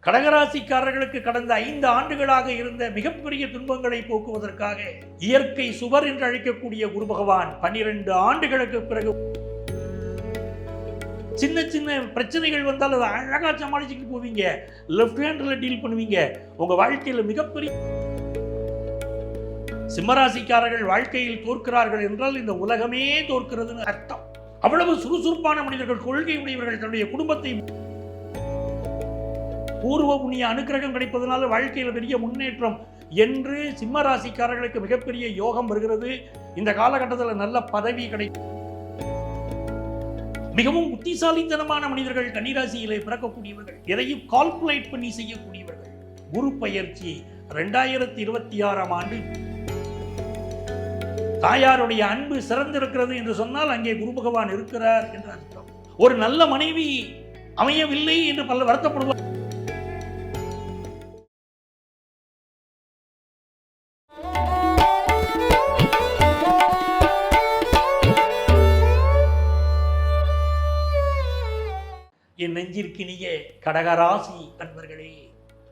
கடகராசிக்காரர்களுக்கு கடந்த 5 ஆண்டுகளாக இருந்த மிகப்பெரிய துன்பங்களை போக்குவதற்காக இயற்கை சுவர் என்று அழைக்கக்கூடிய குரு பகவான் 12 ஆண்டுகளுக்கு பிறகு சின்ன சின்ன பிரச்சனைகள் வந்தால் அதை அழகா சமாளிச்சுட்டு போவீங்க. லெஃப்ட் ஹேண்ட்ல டீல் பண்ணுவீங்க. உங்க வாழ்க்கையில மிகப்பெரிய சிம்மராசிக்காரர்கள் வாழ்க்கையில் தோற்கிறார்கள் என்றால் இந்த உலகமே தோற்கிறதுன்னு அர்த்தம். அவ்வளவு சுறுசுறுப்பான மனிதர்கள், கொள்கை உடையவர்கள், தன்னுடைய குடும்பத்தை பூர்வ புண்ணிய அனுக்கிரகம் கிடைப்பதனால வாழ்க்கையில் பெரிய முன்னேற்றம் என்று சிம்ம ராசிக்காரர்களுக்கு மிகப்பெரிய யோகம் வருகிறது. இந்த காலகட்டத்தில் நல்ல பதவி கிடைக்கும். மிகவும் புத்திசாலித்தனமான மனிதர்கள் கன்னிராசியிலே பிறக்கக்கூடியவர்கள், எதையும் கால்குலேட் பண்ணி செய்யக்கூடியவர்கள். குரு பயிற்சி 2026ஆம் ஆண்டு தாயாருடைய அன்பு சிறந்திருக்கிறது என்று சொன்னால் அங்கே குரு பகவான் இருக்கிறார் என்று அர்த்தம். ஒரு நல்ல மனைவி அமையவில்லை என்று பல வருத்தப்படுவார். என் நெஞ்சிற்கினிய கடகராசி அன்பர்களே,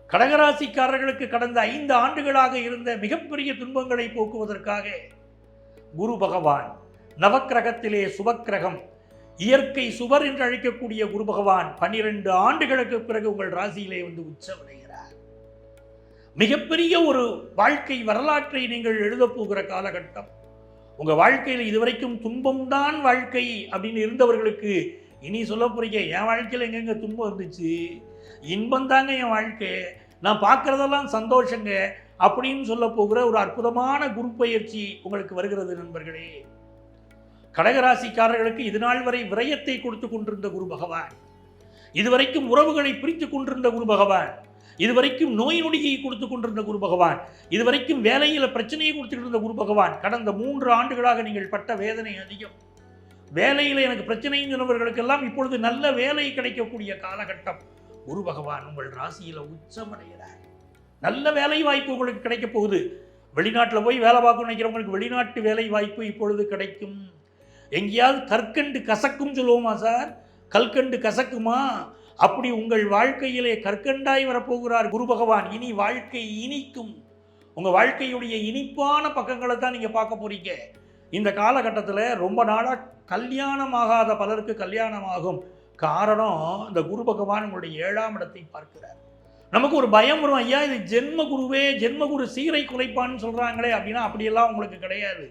கடகராசிக்காரர்களுக்கு கடந்த 5 ஆண்டுகளாக இருந்த மிகப்பெரிய துன்பங்களை போக்குவதற்காக குரு பகவான் நவக்கிரகத்திலே சுபக்கிரகம், இயற்கை சுவர் என்று அழைக்கக்கூடிய குரு பகவான் 12 ஆண்டுகளுக்கு பிறகு உங்கள் ராசியிலே வந்து உச்சமடைகிறார். மிகப்பெரிய ஒரு வாழ்க்கை வரலாற்றை நீங்கள் எழுதப் போகிற காலகட்டம். உங்க வாழ்க்கையில் இதுவரைக்கும் துன்பம்தான் வாழ்க்கை அப்படின்னு இருந்தவர்களுக்கு இனி சொல்ல போறீங்க, என் வாழ்க்கையில் எங்கெங்க துன்பம் இருந்துச்சு, இன்பம் தாங்க என் வாழ்க்கை, நான் பார்க்கறதெல்லாம் சந்தோஷங்க அப்படின்னு சொல்ல போகிற ஒரு அற்புதமான குரு பயிற்சி உங்களுக்கு வருகிறது நண்பர்களே. கடகராசிக்காரர்களுக்கு இது நாள் வரை விரயத்தை கொடுத்து கொண்டிருந்த குரு பகவான், இதுவரைக்கும் உறவுகளை பிரித்து கொண்டிருந்த குரு பகவான், இதுவரைக்கும் நோய் நொடியை கொடுத்து கொண்டிருந்த குரு பகவான், இதுவரைக்கும் வேலையில் பிரச்சனையை கொடுத்துட்டு இருந்த குரு பகவான், கடந்த 3 ஆண்டுகளாக நீங்கள் பட்ட வேதனை அதிகம். வேலையில் எனக்கு பிரச்சனைன்னு சொன்னவர்களுக்கெல்லாம் இப்பொழுது நல்ல வேலை கிடைக்கக்கூடிய காலகட்டம். குரு பகவான் உங்கள் ராசியில் உச்சமடைகிறார். நல்ல வேலை வாய்ப்பு உங்களுக்கு கிடைக்க போகுது. வெளிநாட்டில் போய் வேலை பார்க்கணும்னு நினைக்கிறவங்களுக்கு வெளிநாட்டு வேலை வாய்ப்பு இப்பொழுது கிடைக்கும். எங்கேயாவது கற்கண்டு கசக்கும் சொல்லுவோமா சார், கல்கண்டு கசக்குமா, அப்படி உங்கள் வாழ்க்கையிலே கற்கண்டாய் வரப்போகிறார் குரு பகவான். இனி வாழ்க்கை இனிக்கும். உங்கள் வாழ்க்கையுடைய இனிப்பான பக்கங்களை தான் நீங்கள் பார்க்க போறீங்க. இந்த காலகட்டத்தில் ரொம்ப நாளாக கல்யாணம் ஆகாத பலருக்கு கல்யாணம் ஆகும். காரணம், இந்த குரு பகவான் உங்களுடைய 7ஆம் இடத்தை பார்க்கிறார். நமக்கு ஒரு பயம் வரும், ஐயா இது ஜென்ம குருவே, ஜென்ம குரு சீரை குலைப்பான்னு சொல்கிறாங்களே அப்படின்னா அப்படியெல்லாம் உங்களுக்கு கிடையாது.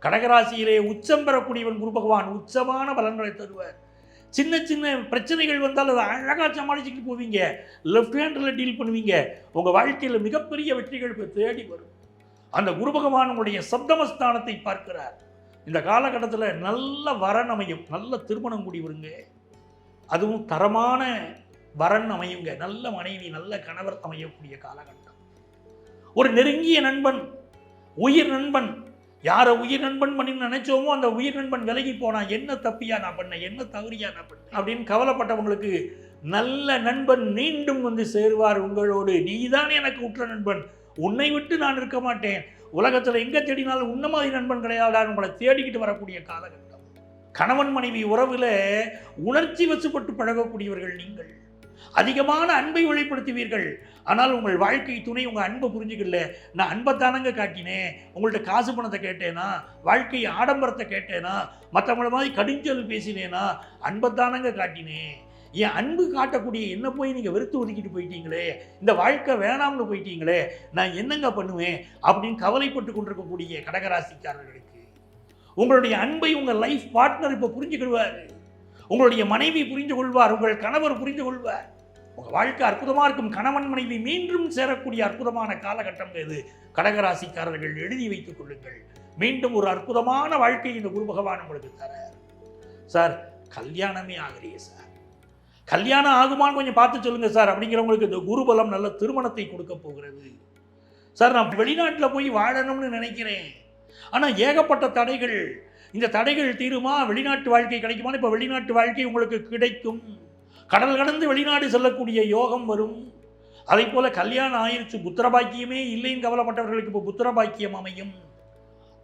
கடகராசியிலே உச்சம் பெறக்கூடியவன் குரு பகவான் உச்சமான பலன்களை தருவார். சின்ன சின்ன பிரச்சனைகள் வந்தால் அதை அழகாக சமாளிச்சுட்டு போவீங்க. லெஃப்ட் ஹேண்டில் டீல் பண்ணுவீங்க. உங்கள் வாழ்க்கையில் மிகப்பெரிய வெற்றிகள் தேடி வரும். அந்த குரு பகவான் உங்களுடைய சப்தமஸ்தானத்தை பார்க்கிறார். இந்த காலகட்டத்தில் நல்ல வரன் அமையும், நல்ல திருமணம் கூடி வருங்க. அதுவும் தரமான வரன் அமையுங்க. நல்ல மனைவி, நல்ல கணவர் அமையக்கூடிய காலகட்டம். ஒரு நெருங்கிய நண்பன், உயிர் நண்பன், யாரை உயிர் நண்பன் பண்ணி நினைச்சோமோ அந்த உயிர் நண்பன் விலகி போனா, என்ன தப்பியா நான் பண்ணேன், என்ன தவறியா நான் பண்ணேன் அப்படின்னு கவலைப்பட்டவங்களுக்கு நல்ல நண்பன் மீண்டும் வந்து சேருவார் உங்களோடு. நீதான் எனக்கு உற்ற நண்பன், உன்னை விட்டு நான் இருக்க மாட்டேன், உலகத்தில் எங்கே தேடினாலும் உன்ன மாதிரி நண்பன் கிடையாதான் உங்களை தேடிக்கிட்டு வரக்கூடிய காலகட்டம். கணவன் மனைவி உறவில் உணர்ச்சி வசப்பட்டு பழகக்கூடியவர்கள் நீங்கள். அதிகமான அன்பை வெளிப்படுத்துவீர்கள். ஆனால் உங்கள் வாழ்க்கை துணை உங்கள் அன்பை புரிஞ்சுக்கல. நான் அன்பைத்தானங்க காட்டினேன், உங்கள்கிட்ட காசு பணத்தை கேட்டேனா, வாழ்க்கை ஆடம்பரத்தை கேட்டேனா, மற்றவங்கள மாதிரி கடிஞ்சொல் பேசினேனா, அன்பைத்தானங்க காட்டினேன். என் அன்பு காட்டக்கூடிய என்ன போய் நீங்கள் வெறுத்து ஒதுக்கிட்டு போயிட்டீங்களே, இந்த வாழ்க்கை வேணாம்னு போயிட்டீங்களே, நான் என்னங்க பண்ணுவேன் அப்படின்னு கவலைப்பட்டு கொண்டிருக்கக்கூடிய கடகராசிக்காரர்களுக்கு உங்களுடைய அன்பை உங்கள் லைஃப் பார்ட்னர் இப்போ புரிஞ்சுக்கொள்வார். உங்களுடைய மனைவி புரிந்து கொள்வார், உங்கள் கணவர் புரிந்து கொள்வார். உங்கள் வாழ்க்கை அற்புதமாக இருக்கும். கணவன் மனைவி மீண்டும் சேரக்கூடிய அற்புதமான காலகட்டம் இது. கடகராசிக்காரர்கள் எழுதி வைத்துக் கொள்ளுங்கள். மீண்டும் ஒரு அற்புதமான வாழ்க்கை இந்த குரு பகவான் உங்களுக்கு தரார். சார் கல்யாணமே ஆகலையே சார், கல்யாணம் ஆகுமான்னு கொஞ்சம் பார்த்து சொல்லுங்க சார் அப்படிங்கிறவங்களுக்கு இந்த குருபலம் நல்ல திருமணத்தை கொடுக்க போகிறது. சார் நான் வெளிநாட்டில் போய் வாழணும்னு நினைக்கிறேன், ஆனால் ஏகப்பட்ட தடைகள், இந்த தடைகள் தீருமா, வெளிநாட்டு வாழ்க்கை கிடைக்குமா? இப்போ வெளிநாட்டு வாழ்க்கை உங்களுக்கு கிடைக்கும். கடல் கடந்து வெளிநாடு செல்லக்கூடிய யோகம் வரும். அதே போல் கல்யாணம் ஆயிடுச்சு, புத்திரபாக்கியமே இல்லைன்னு கவலைப்பட்டவர்களுக்கு இப்போ புத்திரபாக்கியம் அமையும்.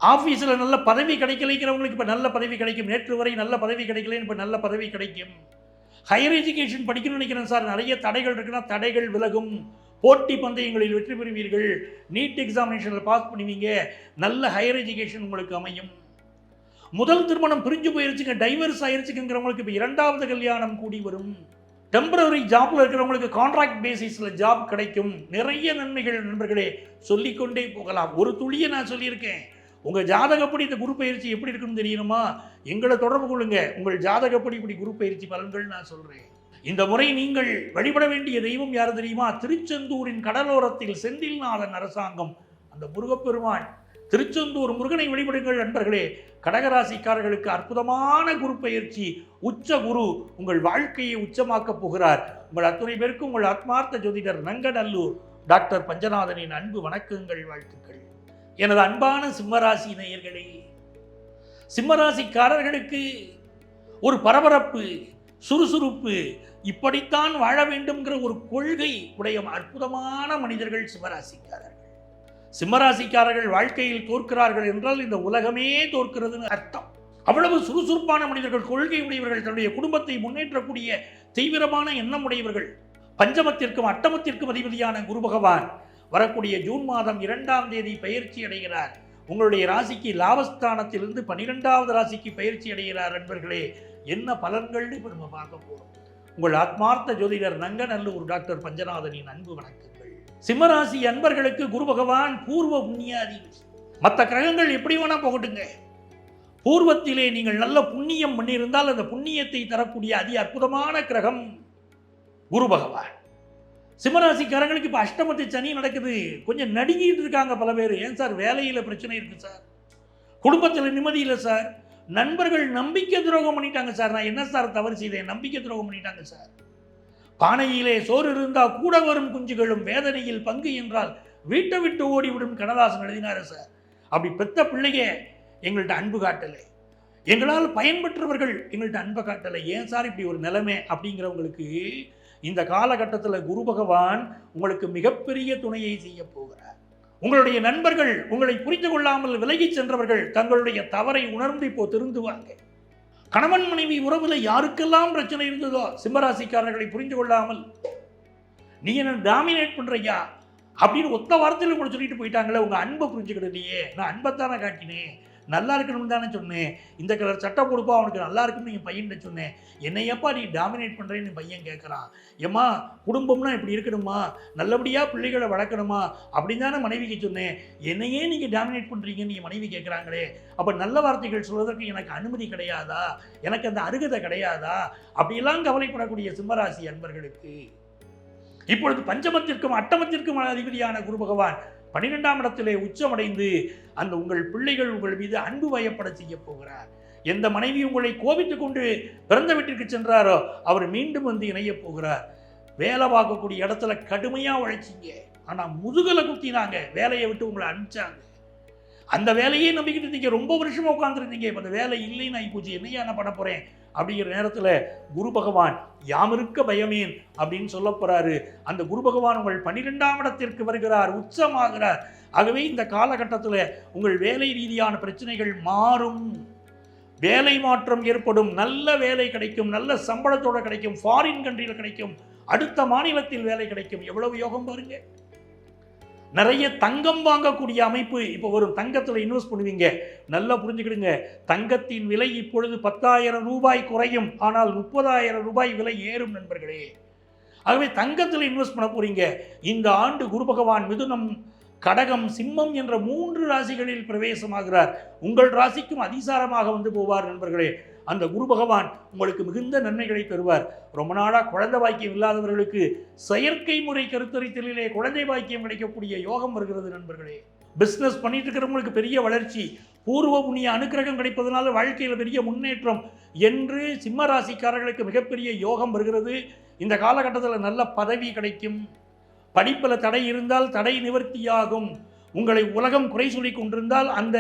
ஆஃபீஸில் நல்ல பதவி கிடைக்கலைங்கிறவங்களுக்கு இப்போ நல்ல பதவி கிடைக்கும். நேற்று வரை நல்ல பதவி கிடைக்கலன்னு இப்போ நல்ல பதவி கிடைக்கும். ஹையர் எஜுகேஷன் படிக்கணும்னு நினைக்கிறேன் சார், நிறைய தடைகள் இருக்குன்னா தடைகள் விலகும், போட்டி பந்தயங்களில் வெற்றி பெறுவீர்கள், நீட் எக்ஸாமினேஷனில் பாஸ் பண்ணுவீங்க, நல்ல ஹையர் எஜுகேஷன் உங்களுக்கு அமையும். முதல் திருமணம் பிரிஞ்சு போயிருச்சுங்க, டைவர்ஸ் ஆயிருச்சுங்கிறவங்களுக்கு இப்போ இரண்டாவது கல்யாணம் கூடி வரும். டெம்பரரி ஜாப்ல இருக்கிறவங்களுக்கு கான்ட்ராக்ட் பேசிஸ்ல ஜாப் கிடைக்கும். நிறைய நன்மைகள் நண்பர்களே, சொல்லிக்கொண்டே போகலாம். ஒரு துளியை நான் சொல்லியிருக்கேன். உங்க ஜாதகப்படி இந்த குரு பயிற்சி எப்படி இருக்குன்னு தெரியணுமா, எங்களை தொடர்பு கொள்ளுங்க. உங்கள் ஜாதகப்படி இப்படி குரு பயிற்சி பலன்கள் நான் சொல்றேன். இந்த முறை நீங்கள் வழிபட வேண்டிய தெய்வம் யாரு தெரியுமா? திருச்செந்தூரின் கடலோரத்தில் செந்தில்நாதன் அரசாங்கம், அந்த முருகப்பெருமான். திருச்செந்தூர் முருகனை வழிபடுங்கள் நண்பர்களே. கடகராசிக்காரர்களுக்கு அற்புதமான குரு பயிற்சி, உச்ச குரு உங்கள் வாழ்க்கையை உச்சமாக்கப் போகிறார். உங்கள் அத்துணை பேருக்கு உங்கள் ஆத்மார்த்த ஜோதிடர் நங்கநல்லூர் டாக்டர் பஞ்சநாதனின் அன்பு வணக்கங்கள், வாழ்த்துக்கள். எனது அன்பான சிம்மராசி நேயர்களே, சிம்மராசிக்காரர்களுக்கு ஒரு பரபரப்பு, சுறுசுறுப்பு, இப்படித்தான் வாழ வேண்டும்ங்கிற ஒரு கொள்கை உடைய அற்புதமான மனிதர்கள் சிம்மராசிக்காரர்கள். சிம்மராசிக்காரர்கள் வாழ்க்கையில் தோற்கிறார்கள் என்றால் இந்த உலகமே தோற்கிறதுன்னு அர்த்தம். அவ்வளவு சுறுசுறுப்பான மனிதர்கள், கொள்கை உடையவர்கள், தன்னுடைய குடும்பத்தை முன்னேற்றக்கூடிய தீவிரமான எண்ணம் உடையவர்கள். பஞ்சமத்திற்கும் அட்டமத்திற்கும் அதிபதியான குரு பகவான் வரக்கூடிய ஜூன் மாதம் 2ஆம் தேதி பயிற்சி அடைகிறார். உங்களுடைய ராசிக்கு லாபஸ்தானத்திலிருந்து 12வது ராசிக்கு பயிற்சி அடைகிறார். நண்பர்களே, என்ன பலன்கள்னு இப்போ நம்ம பார்க்க போறோம். உங்கள் ஆத்மார்த்த ஜோதிடர் நங்கநல்லூர் டாக்டர் பஞ்சநாதனின் அன்பு வணக்கங்கள். சிம்மராசி அன்பர்களுக்கு குரு பகவான் பூர்வ புண்ணியாதிபதி. மற்ற கிரகங்கள் எப்படி வேணா போகட்டுங்க, பூர்வத்திலே நீங்கள் நல்ல புண்ணியம் பண்ணியிருந்தால் அந்த புண்ணியத்தை தரக்கூடிய அதி அற்புதமான கிரகம் குரு பகவான். சிம்மராசிக்காரங்களுக்கு இப்போ அஷ்டமத்து சனி நடக்குது, கொஞ்சம் நடுங்கிட்டு இருக்காங்க பல பேர். ஏன் சார், வேலையில் பிரச்சனை இருக்கு சார், குடும்பத்தில் நிம்மதி இல்லை சார், நண்பர்கள் நம்பிக்கை துரோகம் பண்ணிட்டாங்க சார், நான் என்ன சார் தவறு செய்தேன், நம்பிக்கை துரோகம் பண்ணிட்டாங்க சார், பானையிலே சோறு இருந்தால் கூட வரும் குஞ்சுகளும் வேதனையில் பங்கு என்றால் வீட்டை விட்டு ஓடிவிடும் கண்ணதாசன் எழுதினாரு சார். அப்படி பெத்த பிள்ளைங்க எங்கள்கிட்ட அன்பு காட்டலை, எங்களால் பயன்பெற்றவர்கள் எங்கள்கிட்ட அன்பை காட்டலை, ஏன் சார் இப்படி ஒரு நிலைமை அப்படிங்கிறவங்களுக்கு இந்த காலகட்டத்தில் குரு பகவான் உங்களுக்கு மிகப்பெரிய துணையை செய்ய போகிறார். உங்களுடைய நண்பர்கள், உங்களை புரிந்து கொள்ளாமல் விலகி சென்றவர்கள் தங்களுடைய தவறை உணர்ந்து இப்போ திருந்துவாங்க. கணவன் மனைவி உறவுல யாருக்கெல்லாம் பிரச்சனை இருந்ததோ, சிம்மராசிக்காரர்களை புரிந்து கொள்ளாமல் நீ என்ன டாமினேட் பண்றியா அப்படின்னு ஒத்த வார்த்தையில் கூட சொல்லிட்டு போயிட்டாங்களே, உங்க அன்பை புரிஞ்சுக்கிட்டலையே, நான் அன்பைத்தானே காட்டினேன், நல்லா இருக்கணும்னு தானே சொன்னேன், இந்த கலர் சட்டை கொடுப்பா அவனுக்கு நல்லா இருக்குன்னு என் பையன் சொன்னேன், என்னையப்பா நீ டாமினேட் பண்ணுறேன்னு என் பையன் கேட்குறான். ஏம்மா குடும்பம்னா இப்படி இருக்கணுமா, நல்லபடியாக பிள்ளைகளை வளர்க்கணுமா அப்படின்னு தானே மனைவிக்கு சொன்னேன், என்னையே நீங்கள் டாமினேட் பண்ணுறீங்கன்னு என் மனைவி கேட்குறாங்களே, அப்போ நல்ல வார்த்தைகள் சொல்வதற்கு எனக்கு அனுமதி கிடையாதா, எனக்கு அந்த அருகதை கிடையாதா, அப்படியெல்லாம் கவலைப்படக்கூடிய சிம்மராசி அன்பர்களுக்கு இப்பொழுது பஞ்சமத்திற்கும் அட்டமத்திற்கும் அதிபதியான குரு பகவான் 12ஆம் இடத்திலே உச்சமடைந்து அந்த உங்கள் பிள்ளைகள் உங்கள் மீது அன்பு வயப்பட செய்ய போகிறார். எந்த மனைவி உங்களை கோபித்துக் கொண்டு பிறந்த வீட்டிற்கு சென்றாரோ அவர் மீண்டும் வந்து இணைய போகிறார். வேலை பார்க்கக்கூடிய இடத்துல கடுமையாக உழைச்சிங்க, ஆனால் முதுகலை குத்தினாங்க, வேலையை விட்டு உங்களை அனுப்பிச்சாங்க. அந்த வேலையே நம்பிக்கிட்டு இருந்தீங்க, ரொம்ப வருஷமாக உட்காந்துருந்தீங்க, இப்போ அந்த வேலை இல்லைன்னு ஆகி போச்சு, என்னையா நான் பண்ண போகிறேன் அப்படிங்கிற நேரத்தில் குரு பகவான் யாமிருக்க பயமேன் அப்படின்னு சொல்ல போறாரு. அந்த குரு பகவான் உங்கள் 12ஆம் இடத்திற்கு வருகிறார், உச்சமாகிறார். ஆகவே இந்த காலகட்டத்தில் உங்கள் வேலை ரீதியான பிரச்சனைகள் மாறும், வேலை மாற்றம் ஏற்படும், நல்ல வேலை கிடைக்கும், நல்ல சம்பளத்தோட கிடைக்கும், ஃபாரின் கண்ட்ரியில் கிடைக்கும், அடுத்த மாநிலத்தில் வேலை கிடைக்கும். எவ்வளவு யோகம் பாருங்க. நிறைய தங்கம் வாங்கக்கூடிய அமைப்பு இப்போ வரும், தங்கத்தில் இன்வெஸ்ட் பண்ணுவீங்க. நல்லா புரிஞ்சுக்கிடுங்க, தங்கத்தின் விலை இப்பொழுது 10,000 ரூபாய் குறையும், ஆனால் 30,000 ரூபாய் விலை ஏறும் நண்பர்களே. ஆகவே தங்கத்தில் இன்வெஸ்ட் பண்ண போறீங்க. இந்த ஆண்டு குரு பகவான் மிதுனம், கடகம், சிம்மம் என்ற 3 ராசிகளில் பிரவேசமாகிறார். உங்கள் ராசிக்கும் அதிசாரமாக வந்து போவார் நண்பர்களே. அந்த குரு பகவான் உங்களுக்கு மிகுந்த நன்மைகளை தருவார். ரொம்ப நாளாக குழந்தை பாக்கியம் இல்லாதவர்களுக்கு செயற்கை முறை கருத்தரித்தலிலே குழந்தை பாக்கியம் கிடைக்கக்கூடிய யோகம் வருகிறது நண்பர்களே. பிஸ்னஸ் பண்ணிட்டு இருக்கிறவங்களுக்கு பெரிய வளர்ச்சி, பூர்வ புண்ணிய அனுக்கிரகம் கிடைப்பதனால வாழ்க்கையில் பெரிய முன்னேற்றம் என்று சிம்ம ராசிக்காரர்களுக்கு மிகப்பெரிய யோகம் வருகிறது. இந்த காலகட்டத்தில் நல்ல பதவி கிடைக்கும், படிப்பில் தடை இருந்தால் தடை நிவர்த்தியாகும், உங்களை உலகம் குறை சொல்லி கொண்டிருந்தால் அந்த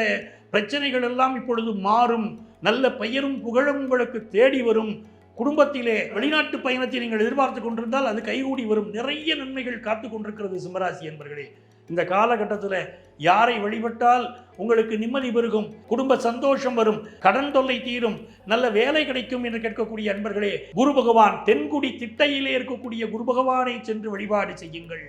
பிரச்சனைகள் எல்லாம் இப்பொழுது மாறும், நல்ல பெயரும் புகழும் உங்களுக்கு தேடி வரும், குடும்பத்திலே வெளிநாட்டு பயணத்தை நீங்கள் எதிர்பார்த்து கொண்டிருந்தால் அது கைகூடி வரும், நிறைய நன்மைகள் காத்து கொண்டிருக்கிறது சிம்மராசி என்பர்களே. இந்த காலகட்டத்தில் யாரை வழிபட்டால் உங்களுக்கு நிம்மதி பெருகும், குடும்ப சந்தோஷம் வரும், கடன் தொல்லை தீரும், நல்ல வேலை கிடைக்கும் என்று கேட்கக்கூடிய அன்பர்களே, குரு பகவான் தென்குடி திட்டையிலே இருக்கக்கூடிய குரு பகவானை சென்று வழிபாடு செய்யுங்கள்.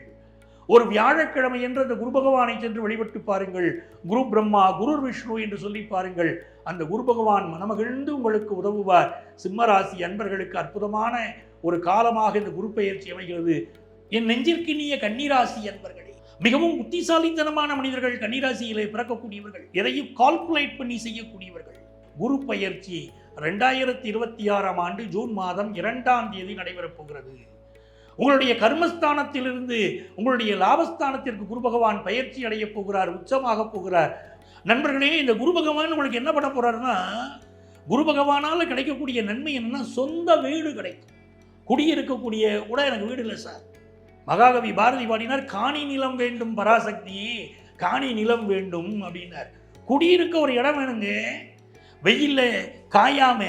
ஒரு வியாழக்கிழமை என்று அந்த குரு பகவானை சென்று வழிபட்டு பாருங்கள். குரு பிரம்மா குரு விஷ்ணு என்று சொல்லி பாருங்கள். அந்த குரு பகவான் மனமகிழ்ந்து உங்களுக்கு உதவுவார். சிம்மராசி அன்பர்களுக்கு அற்புதமான ஒரு காலமாக இந்த குரு பெயர்ச்சி அமைகிறது. என் நெஞ்சிற்கினிய கன்னிராசி அன்பர்களே, மிகவும் புத்திசாலித்தனமான மனிதர்கள் கன்னிராசியிலே பிறக்கக்கூடியவர்கள், எதையும் கால்குலேட் பண்ணி செய்யக்கூடியவர்கள். குரு பெயர்ச்சி 2026ஆம் ஆண்டு ஜூன் மாதம் 2ஆம் தேதி நடைபெறப் போகிறது. உங்களுடைய கர்மஸ்தானத்திலிருந்து உங்களுடைய லாபஸ்தானத்திற்கு குரு பகவான் பயிற்சி அடைய போகிறார், உச்சமாக போகிறார். நண்பர்களே, இந்த குரு பகவான் உங்களுக்கு என்ன பண்ண போறாருன்னா, குரு பகவானால் கிடைக்கக்கூடிய நன்மை என்னன்னா, சொந்த வீடு கிடைக்கும். குடியிருக்கக்கூடிய கூட எனக்கு வீடு இல்லை சார். மகாகவி பாரதி பாடினார், காணி நிலம் வேண்டும் பராசக்தி, காணி நிலம் வேண்டும் அப்படின்னார். குடியிருக்க ஒரு இடம் வேணுங்க. வெயில்ல காயாம,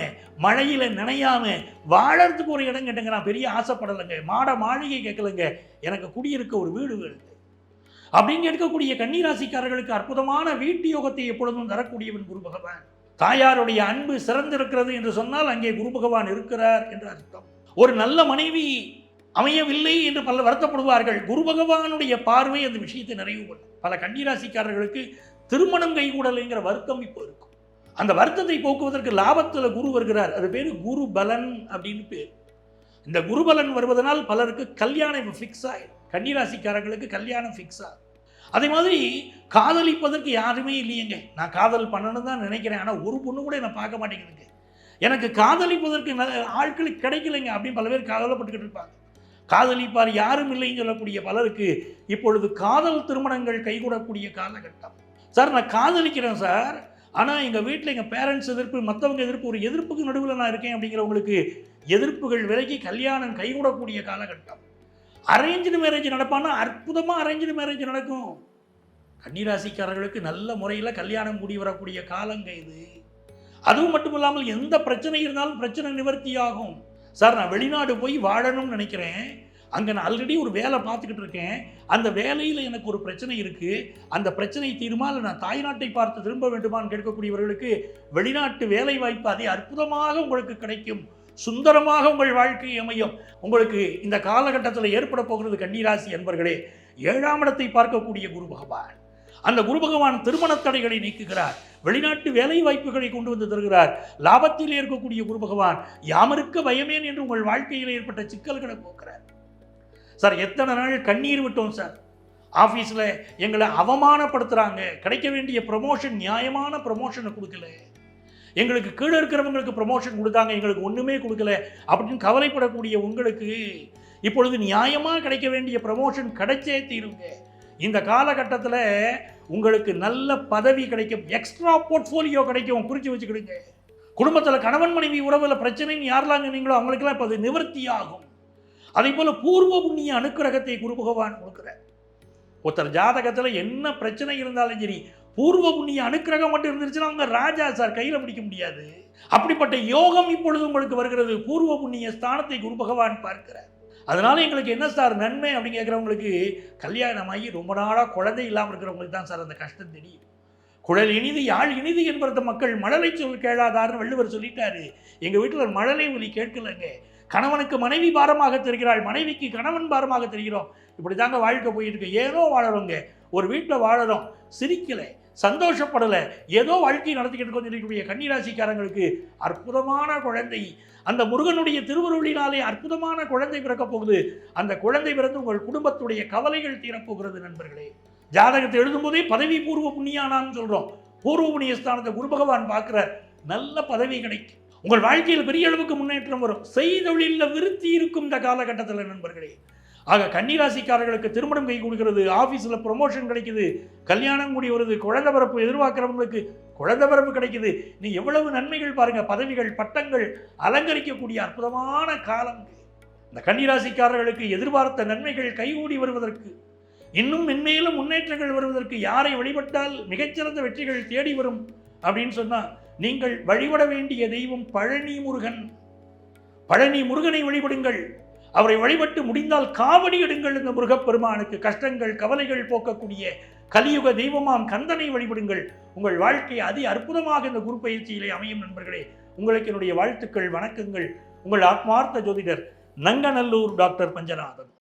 மழையில நனையாம வாழறதுக்கு ஒரு இடம் கேட்டுங்க. நான் பெரிய ஆசைப்படலைங்க, மாட மாளிகை கேட்கலைங்க, எனக்கு குடியிருக்க ஒரு வீடு வேணுங்க அப்படின்னு இருக்கக்கூடிய கன்னிராசிக்காரர்களுக்கு அற்புதமான வீட்டு யோகத்தை எப்பொழுதும் தரக்கூடியவன் குரு பகவான். தாயாருடைய அன்பு சிறந்திருக்கிறது என்று சொன்னால் அங்கே குரு பகவான் இருக்கிறார் என்று அர்த்தம். ஒரு நல்ல மனைவி அமையவில்லை என்று பல வருத்தப்படுவார்கள். குரு பகவானுடைய பார்வை அந்த விஷயத்தை நிறைவு பண்ணும். பல கன்னிராசிக்காரர்களுக்கு திருமணம் கைகூடலைங்கிற வருத்தம் இப்போ இருக்கும். அந்த வருத்தத்தை போக்குவதற்கு லாபத்தில் குரு வருகிறார். அது பேர் குரு பலன் அப்படின்னு பேர். இந்த குரு பலன் வருவதனால் பலருக்கு கல்யாணம் ஃபிக்ஸ் ஆகிடும். கன்னிராசிக்காரர்களுக்கு கல்யாணம் ஃபிக்ஸ் ஆகும். அதே மாதிரி காதலிப்பதற்கு யாருமே இல்லையங்க. நான் காதல் பண்ணணும்னு தான் நினைக்கிறேன், ஆனால் ஒரு பொண்ணு கூட என்னை பார்க்க மாட்டேங்குதுங்க, எனக்கு காதலிப்பதற்கு ஆட்களுக்கு கிடைக்கலைங்க அப்படின்னு பல பேர் கவலைப்பட்டுக்கிட்டு இருப்பாங்க. காதலிப்பார் யாரும் இல்லைன்னு சொல்லக்கூடிய பலருக்கு இப்பொழுது காதல் திருமணங்கள் கைகூடக்கூடிய காலகட்டம். சார், நான் காதலிக்கிறேன் சார், ஆனால் எங்கள் வீட்டில் எங்கள் பேரண்ட்ஸ் எதிர்ப்பு, மற்றவங்க எதிர்ப்பு, ஒரு எதிர்ப்புக்கு நடுவில் நான் இருக்கேன் அப்படிங்கிறவங்களுக்கு எதிர்ப்புகள் விலகி கல்யாணம் கைகூடக்கூடிய காலகட்டம். அரேஞ்சு மேரேஜ் நடப்பான்னா அற்புதமாக அரேஞ்சு மேரேஜ் நடக்கும். கன்னிராசிக்காரர்களுக்கு நல்ல முறையில் கல்யாணம் கூடி வரக்கூடிய காலங்க இது. அதுவும் மட்டும் இல்லாமல் எந்த பிரச்சனை இருந்தாலும் பிரச்சனை நிவர்த்தி ஆகும். சார், நான் வெளிநாடு போய் வாழணும்னு நினைக்கிறேன், அங்கே நான் ஆல்ரெடி ஒரு வேலை பார்த்துக்கிட்டு இருக்கேன், அந்த வேலையில் எனக்கு ஒரு பிரச்சனை இருக்குது, அந்த பிரச்சனை தீருமா இல்லை நான் தாய்நாட்டை பார்த்து திரும்ப வேண்டுமான்னு கேட்கக்கூடியவர்களுக்கு வெளிநாட்டு வேலை வாய்ப்பு அதே அற்புதமாக உங்களுக்கு கிடைக்கும். சுந்தரமாக உங்கள் வாழ்க்கை அமையும். உங்களுக்கு இந்த காலகட்டத்தில் ஏற்பட போகிறது கன்னிராசி அன்பர்களே, 7ஆம் இடத்தை பார்க்கக்கூடிய குரு பகவான். அந்த குரு பகவான் திருமண தடைகளை நீக்குகிறார், வெளிநாட்டு வேலை வாய்ப்புகளை கொண்டு வந்து தருகிறார். லாபத்தில் இருக்கக்கூடிய குரு பகவான் யாமருக்க பயமேன் என்று உங்கள் வாழ்க்கையில் ஏற்பட்ட சிக்கல்களை போக்குறார். சார், எத்தனை நாள் கண்ணீர் விட்டோம் சார். ஆஃபீஸில் எங்களை அவமானப்படுத்துகிறாங்க, கிடைக்க வேண்டிய ப்ரமோஷன் நியாயமான ப்ரமோஷனை கொடுக்கல, எங்களுக்கு கீழே இருக்கிறவங்களுக்கு ப்ரமோஷன் கொடுத்தாங்க, எங்களுக்கு ஒன்றுமே கொடுக்கல அப்படின்னு கவலைப்படக்கூடிய உங்களுக்கு இப்பொழுது நியாயமாக கிடைக்க வேண்டிய ப்ரமோஷன் கிடைச்சே தீருங்க. இந்த காலகட்டத்தில் உங்களுக்கு நல்ல பதவி கிடைக்கும், எக்ஸ்ட்ரா போர்ட்ஃபோலியோ கிடைக்கும், குறித்து வச்சுக்கிடுங்க. குடும்பத்தில் கணவன் மனைவி உறவில் பிரச்சனைன்னு யாரெல்லாம் சொன்னீங்களோ அவங்களுக்கெல்லாம் இப்போ அது நிவர்த்தி ஆகும். அதே போல் பூர்வ புண்ணிய அனுக்கிரகத்தை குரு பகவான் கொடுக்குறார். ஒருத்தர் ஜாதகத்தில் என்ன பிரச்சனை இருந்தாலும் சரி, பூர்வ புண்ணிய அனுக்கிரகம் மட்டும் இருந்துச்சுன்னா அவங்க ராஜா சார், கையில் பிடிக்க முடியாது. அப்படிப்பட்ட யோகம் இப்பொழுது உங்களுக்கு வருகிறது. பூர்வ புண்ணிய ஸ்தானத்தை குரு பகவான் பார்க்கிறார். அதனால எங்களுக்கு என்ன சார் நன்மை அப்படின்னு கேட்குறவங்களுக்கு, கல்யாணமாகி ரொம்ப நாளாக குழந்தை இல்லாமல் இருக்கிறவங்களுக்கு தான் சார் அந்த கஷ்டம் தெரியும். குழல் இனிது யாழ் இனிது என்பத மக்கள் மழலை சொல் கேளாதார்னு வள்ளுவர் சொல்லிட்டாரு. எங்கள் வீட்டில் மழலை ஒலி கேட்கலைங்க. கணவனுக்கு மனைவி பாரமாக தெரிகிறாள், மனைவிக்கு கணவன் பாரமாக தெரிகிறோம். இப்படி தாங்க வாழ்க்கை போயிட்டு இருக்கு. ஏதோ வாழறோங்க, ஒரு வீட்டில் வாழறோம், சிரிக்கலை, சந்தோஷப்படலை, ஏதோ வாழ்க்கையை நடத்திக்கிட்டு இருக்கக்கூடிய கன்னிராசிக்காரங்களுக்கு அற்புதமான குழந்தை, அந்த முருகனுடைய திருவருளினாலே அற்புதமான குழந்தை பிறக்கப் போகுது. அந்த குழந்தை பிறந்து உங்கள் குடும்பத்துடைய கவலைகள் தீரப்போகிறது. நண்பர்களே, ஜாதகத்தை எழுதும்போதே பதவி பூர்வ புண்ணியானான்னு சொல்கிறோம். பூர்வ புண்ணிய ஸ்தானத்தை குரு பகவான் பார்க்குற, நல்ல பதவி கிடைக்கும், உங்கள் வாழ்க்கையில் பெரிய அளவுக்கு முன்னேற்றம் வரும், செய்தொழிலில் விருத்தி இருக்கும் இந்த காலகட்டத்தில் நண்பர்களே. ஆக கன்னிராசிக்காரர்களுக்கு திருமணம் கை கொடுக்கிறது, ஆஃபீஸில் ப்ரொமோஷன் கிடைக்குது, கல்யாணம் கூடி வருது, குழந்தை பிறப்பு எதிர்பார்க்குறவங்களுக்கு குழந்தை பிறப்பு கிடைக்குது. நீ எவ்வளவு நன்மைகள் பாருங்கள், பதவிகள் பட்டங்கள் அலங்கரிக்கக்கூடிய அற்புதமான காலம். இந்த கன்னிராசிக்காரர்களுக்கு எதிர்பார்த்த நன்மைகள் கைகூடி வருவதற்கு, இன்னும் மென்மேலும் முன்னேற்றங்கள் வருவதற்கு யாரை வழிபட்டால் மிகச்சிறந்த வெற்றிகள் தேடி வரும் அப்படின்னு சொன்னால், நீங்கள் வழிபட வேண்டிய தெய்வம் பழனி முருகன். பழனி முருகனை வழிபடுங்கள். அவரை வழிபட்டு முடிந்தால் காவடி எடுங்கள். இந்த முருகப்பெருமானுக்கு கஷ்டங்கள் கவலைகள் போக்கக்கூடிய கலியுக தெய்வமாம் கந்தனை வழிபடுங்கள். உங்கள் வாழ்க்கை அதி அற்புதமாக இந்த குரு பயிற்சியிலே அமையும். நண்பர்களே, உங்களுக்கு என்னுடைய வாழ்த்துக்கள், வணக்கங்கள். உங்கள் ஆத்மார்த்த ஜோதிடர் நங்கநல்லூர் டாக்டர் பஞ்சநாதன்.